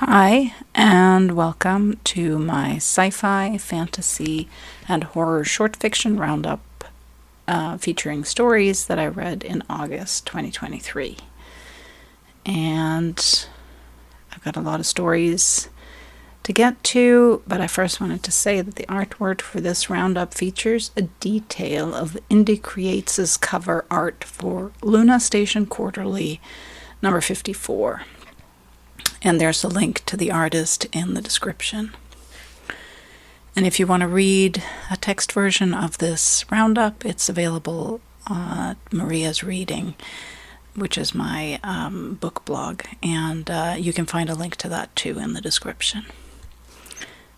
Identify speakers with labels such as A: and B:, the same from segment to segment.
A: Hi, and welcome to my sci-fi, fantasy, and horror short fiction roundup featuring stories that I read in August 2023. And I've got a lot of stories to get to, but I first wanted to say that the artwork for this roundup features a detail of Indie Creates' cover art for Luna Station Quarterly number 54. And there's a link to the artist in the description. And if you want to read a text version of this roundup, it's available on Maria's Reading, which is my book blog. And you can find a link to that too in the description.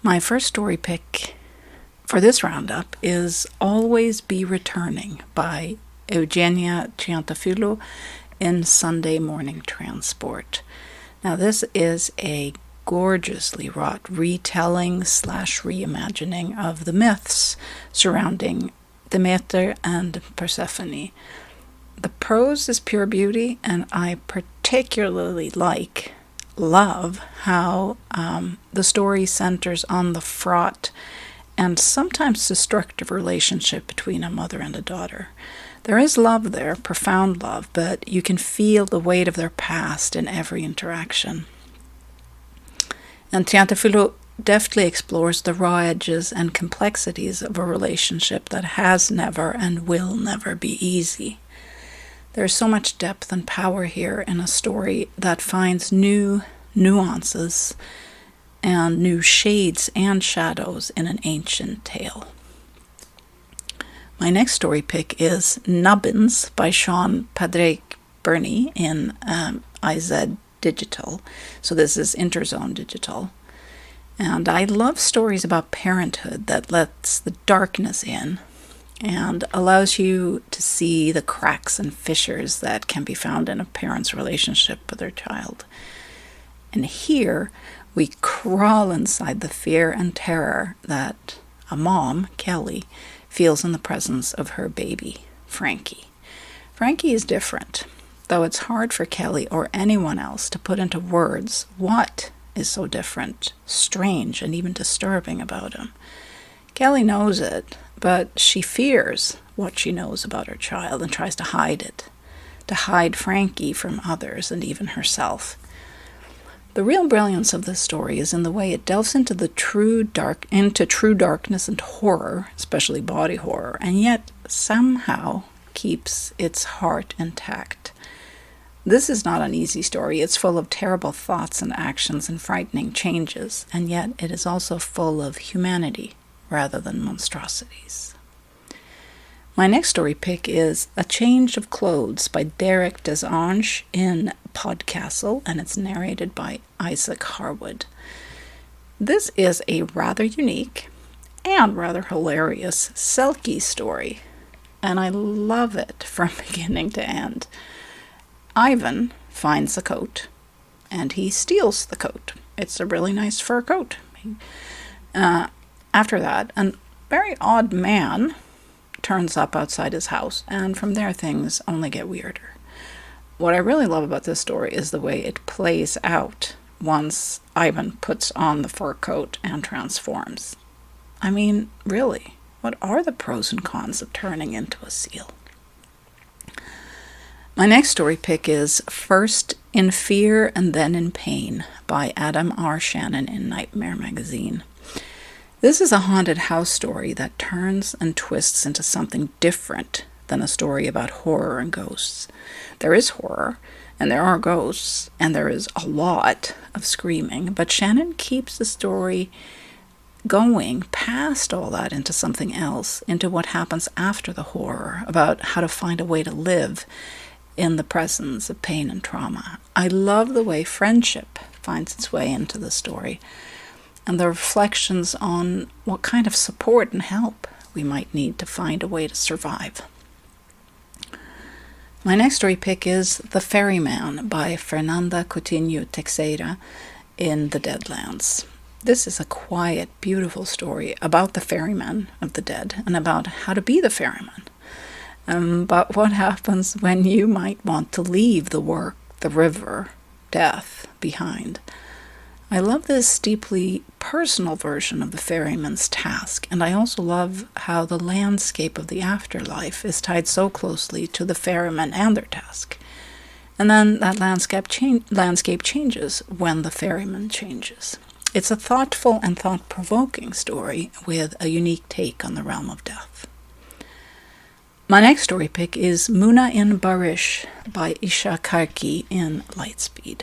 A: My first story pick for this roundup is Always Be Returning by Eugenia Ciantafilou in Sunday Morning Transport. Now, this is a gorgeously wrought retelling / reimagining of the myths surrounding Demeter and Persephone. The prose is pure beauty, and I particularly love how the story centers on the fraught and sometimes destructive relationship between a mother and a daughter. There is love there, profound love, but you can feel the weight of their past in every interaction. And Ciantafilou deftly explores the raw edges and complexities of a relationship that has never and will never be easy. There's so much depth and power here in a story that finds new nuances and new shades and shadows in an ancient tale. My next story pick is Nubbins by Sean Padraig Burney in IZ Digital. So this is Interzone Digital. And I love stories about parenthood that lets the darkness in and allows you to see the cracks and fissures that can be found in a parent's relationship with their child. And here we crawl inside the fear and terror that a mom, Kelly, feels in the presence of her baby, Frankie. Frankie is different, though it's hard for Kelly or anyone else to put into words what is so different, strange, and even disturbing about him. Kelly knows it, but she fears what she knows about her child and tries to hide it, to hide Frankie from others and even herself. The real brilliance of this story is in the way it delves into true darkness and horror, especially body horror, and yet somehow keeps its heart intact. This is not an easy story. It's full of terrible thoughts and actions and frightening changes, and yet it is also full of humanity rather than monstrosities. My next story pick is A Change of Clothes by Derek Desange in Podcastle, and it's narrated by Isaac Harwood. This is a rather unique and rather hilarious Selkie story, and I love it from beginning to end. Ivan finds a coat, and he steals the coat. It's a really nice fur coat. After that, a very odd man turns up outside his house, and from there things only get weirder. What I really love about this story is the way it plays out once Ivan puts on the fur coat and transforms. I mean, really, what are the pros and cons of turning into a seal? My next story pick is First in Fear and Then in Pain by Adam R. Shannon in Nightmare Magazine. This is a haunted house story that turns and twists into something different than a story about horror and ghosts. There is horror, and there are ghosts, and there is a lot of screaming, but Shannon keeps the story going past all that into something else, into what happens after the horror, about how to find a way to live in the presence of pain and trauma. I love the way friendship finds its way into the story, and the reflections on what kind of support and help we might need to find a way to survive. My next story pick is The Ferryman by Fernanda Coutinho Teixeira in The Deadlands. This is a quiet, beautiful story about the ferryman of the dead and about how to be the ferryman. But what happens when you might want to leave the work, the river, death behind? I love this deeply personal version of the ferryman's task, and I also love how the landscape of the afterlife is tied so closely to the ferryman and their task. And then that landscape changes when the ferryman changes. It's a thoughtful and thought-provoking story with a unique take on the realm of death. My next story pick is Muna in Barish by Isha Karki in Lightspeed.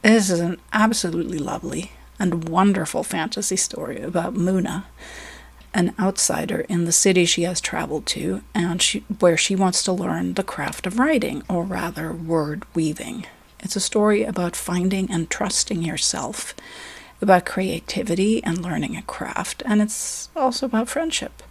A: This is an absolutely lovely and wonderful fantasy story about Muna, an outsider in the city she has traveled to, and where she wants to learn the craft of writing, or rather word weaving. It's a story about finding and trusting yourself, about creativity and learning a craft, and it's also about friendship.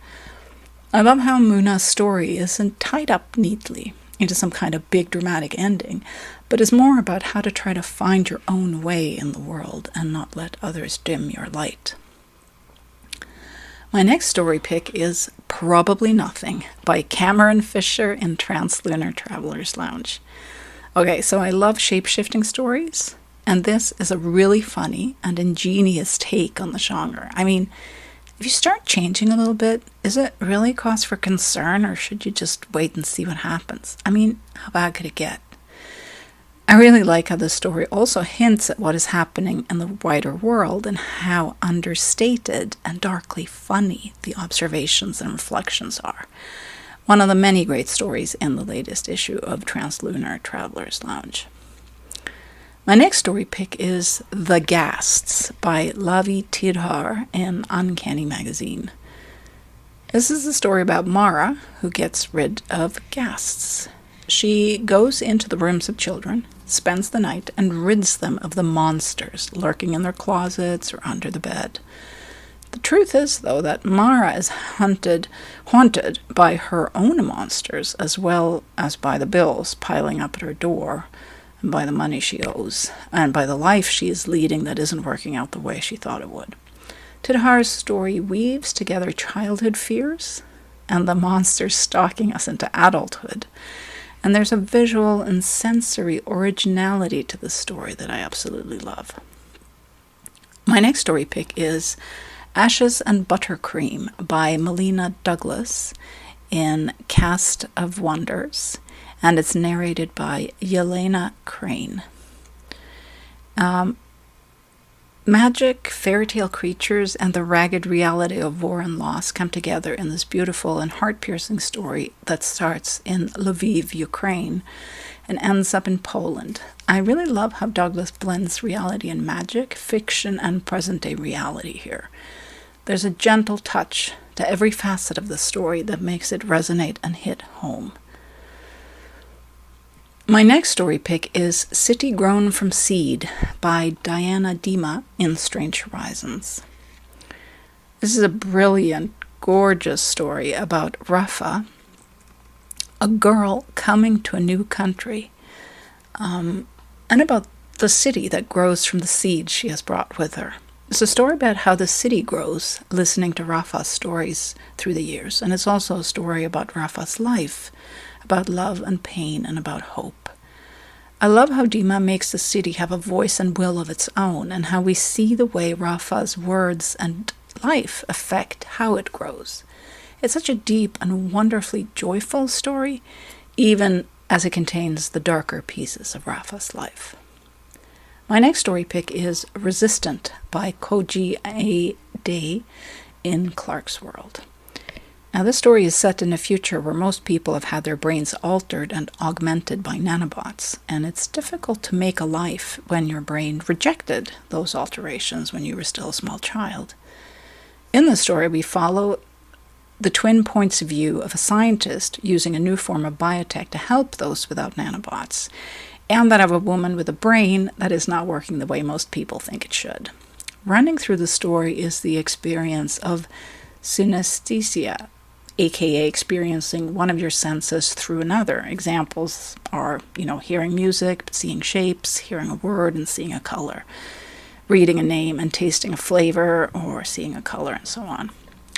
A: I love how Muna's story isn't tied up neatly into some kind of big dramatic ending, but is more about how to try to find your own way in the world and not let others dim your light. My next story pick is Probably Nothing by Cameron Fisher in Translunar Traveler's Lounge. Okay, so I love shape-shifting stories, and this is a really funny and ingenious take on the genre. I mean, if you start changing a little bit, is it really cause for concern, or should you just wait and see what happens? I mean, how bad could it get? I really like how the story also hints at what is happening in the wider world and how understated and darkly funny the observations and reflections are. One of the many great stories in the latest issue of Translunar Traveler's Lounge. My next story pick is The Ghasts by Lavi Tidhar in Uncanny Magazine. This is a story about Mara, who gets rid of ghasts. She goes into the rooms of children, spends the night, and rids them of the monsters lurking in their closets or under the bed. The truth is, though, that Mara is haunted by her own monsters, as well as by the bills piling up at her door, and by the money she owes, and by the life she is leading that isn't working out the way she thought it would. Tidhar's story weaves together childhood fears and the monsters stalking us into adulthood. And there's a visual and sensory originality to the story that I absolutely love. My next story pick is Ashes and Buttercream by Melina Douglas in Cast of Wonders, and it's narrated by Yelena Crane. Magic, fairy tale creatures, and the ragged reality of war and loss come together in this beautiful and heart-piercing story that starts in Lviv, Ukraine, and ends up in Poland. I really love how Douglas blends reality and magic, fiction, and present-day reality here. There's a gentle touch to every facet of the story that makes it resonate and hit home. My next story pick is City Grown from Seed by Diana Dima in Strange Horizons. This is a brilliant, gorgeous story about Rafa, a girl coming to a new country, and about the city that grows from the seeds she has brought with her. It's a story about how the city grows, listening to Rafa's stories through the years, and it's also a story about Rafa's life, about love and pain, and about hope. I love how Dima makes the city have a voice and will of its own, and how we see the way Rafa's words and life affect how it grows. It's such a deep and wonderfully joyful story, even as it contains the darker pieces of Rafa's life. My next story pick is Resistant by Koji A. Day in Clark's World. Now, this story is set in a future where most people have had their brains altered and augmented by nanobots, and it's difficult to make a life when your brain rejected those alterations when you were still a small child. In the story, we follow the twin points of view of a scientist using a new form of biotech to help those without nanobots, and that of a woman with a brain that is not working the way most people think it should. Running through the story is the experience of synesthesia, aka experiencing one of your senses through another. Examples are, hearing music, but seeing shapes, hearing a word and seeing a color, reading a name and tasting a flavor, or seeing a color, and so on.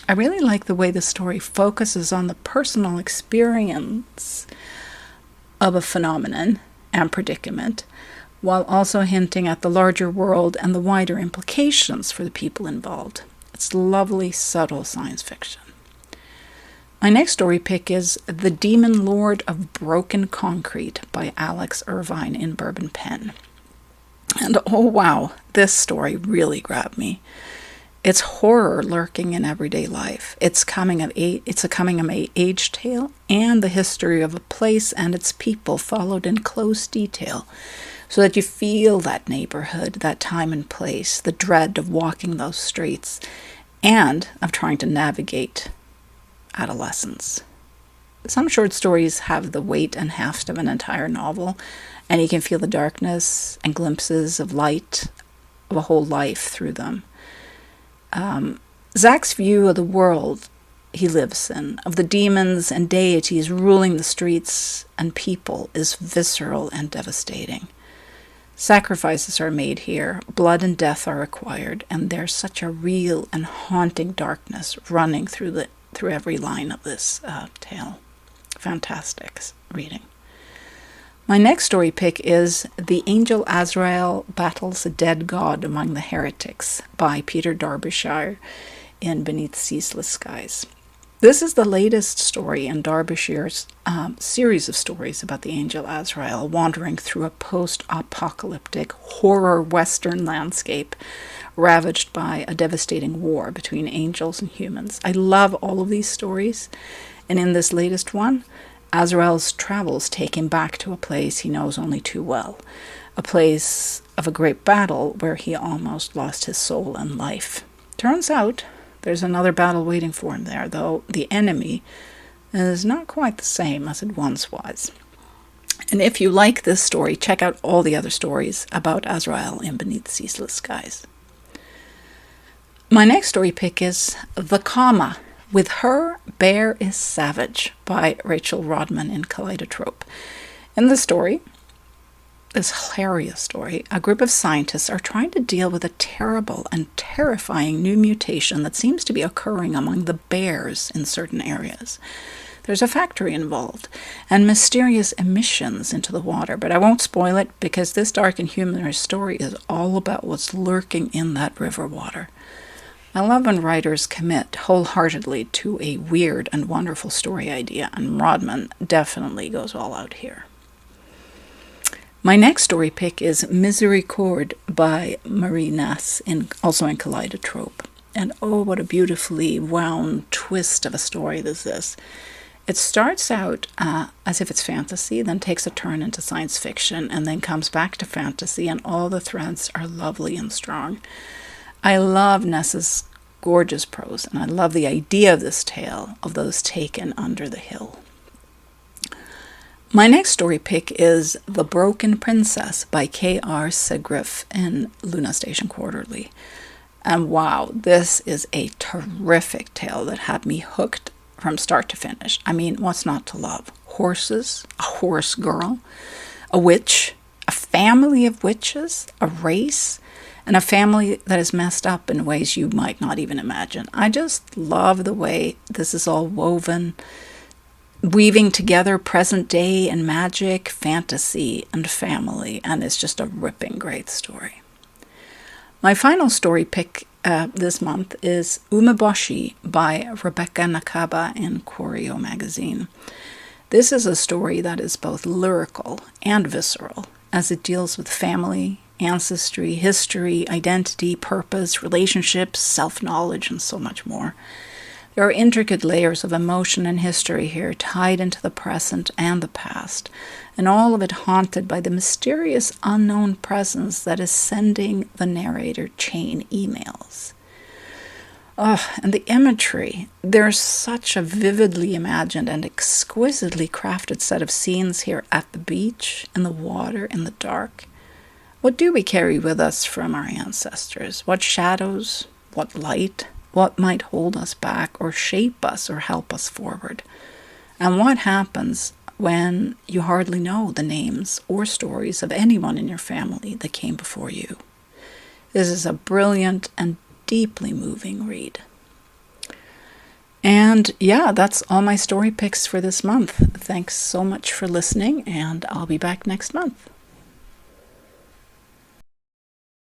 A: I really like the way the story focuses on the personal experience of a phenomenon and predicament, while also hinting at the larger world and the wider implications for the people involved. It's lovely, subtle science fiction. My next story pick is The Demon Lord of Broken Concrete by Alex Irvine in Bourbon Pen. And oh wow, this story really grabbed me. It's horror lurking in everyday life. It's a coming of age tale and the history of a place and its people followed in close detail, so that you feel that neighborhood, that time and place, the dread of walking those streets, and of trying to navigate adolescence. Some short stories have the weight and heft of an entire novel, and you can feel the darkness and glimpses of light of a whole life through them. Zach's view of the world he lives in, of the demons and deities ruling the streets and people, is visceral and devastating. Sacrifices are made here, blood and death are required, and there's such a real and haunting darkness running through every line of this tale. Fantastic reading. My next story pick is The Angel Azrael Battles a Dead God Among the Heretics by Peter Derbyshire in Beneath Ceaseless Skies. This is the latest story in Derbyshire's series of stories about the angel Azrael wandering through a post-apocalyptic horror western landscape ravaged by a devastating war between angels and humans. I love all of these stories, and in this latest one, Azrael's travels take him back to a place he knows only too well, a place of a great battle where he almost lost his soul and life. Turns out there's another battle waiting for him there, though the enemy is not quite the same as it once was. And if you like this story, check out all the other stories about Azrael in Beneath Ceaseless Skies. My next story pick is The Comma, With Her, Bear is Savage by Rachel Rodman in Kaleidotrope. In the story, this hilarious story, a group of scientists are trying to deal with a terrible and terrifying new mutation that seems to be occurring among the bears in certain areas. There's a factory involved and mysterious emissions into the water, but I won't spoil it because this dark and humorous story is all about what's lurking in that river water. I love when writers commit wholeheartedly to a weird and wonderful story idea, and Rodman definitely goes all out here. My next story pick is Misericorde by Marie Nass, also in Kaleidotrope. And oh, what a beautifully wound twist of a story this is. It starts out as if it's fantasy, then takes a turn into science fiction, and then comes back to fantasy, and all the threads are lovely and strong. I love Ness's gorgeous prose, and I love the idea of this tale of those taken under the hill. My next story pick is The Broken Princess by K.R. Segrif in Luna Station Quarterly. And wow, this is a terrific tale that had me hooked from start to finish. I mean, what's not to love? Horses, a horse girl, a witch, a family of witches, a race, and a family that is messed up in ways you might not even imagine. I just love the way this is all woven, weaving together present day and magic, fantasy, and family, and it's just a ripping great story. My final story pick this month is Umeboshi by Rebecca Nakaba in Choreo magazine. This is a story that is both lyrical and visceral, as it deals with family, ancestry, history, identity, purpose, relationships, self-knowledge, and so much more. There are intricate layers of emotion and history here tied into the present and the past, and all of it haunted by the mysterious unknown presence that is sending the narrator chain emails. Oh, and the imagery. There's such a vividly imagined and exquisitely crafted set of scenes here at the beach, in the water, in the dark. What do we carry with us from our ancestors? What shadows? What light? What might hold us back or shape us or help us forward? And what happens when you hardly know the names or stories of anyone in your family that came before you? This is a brilliant and deeply moving read. And yeah, that's all my story picks for this month. Thanks so much for listening, and I'll be back next month.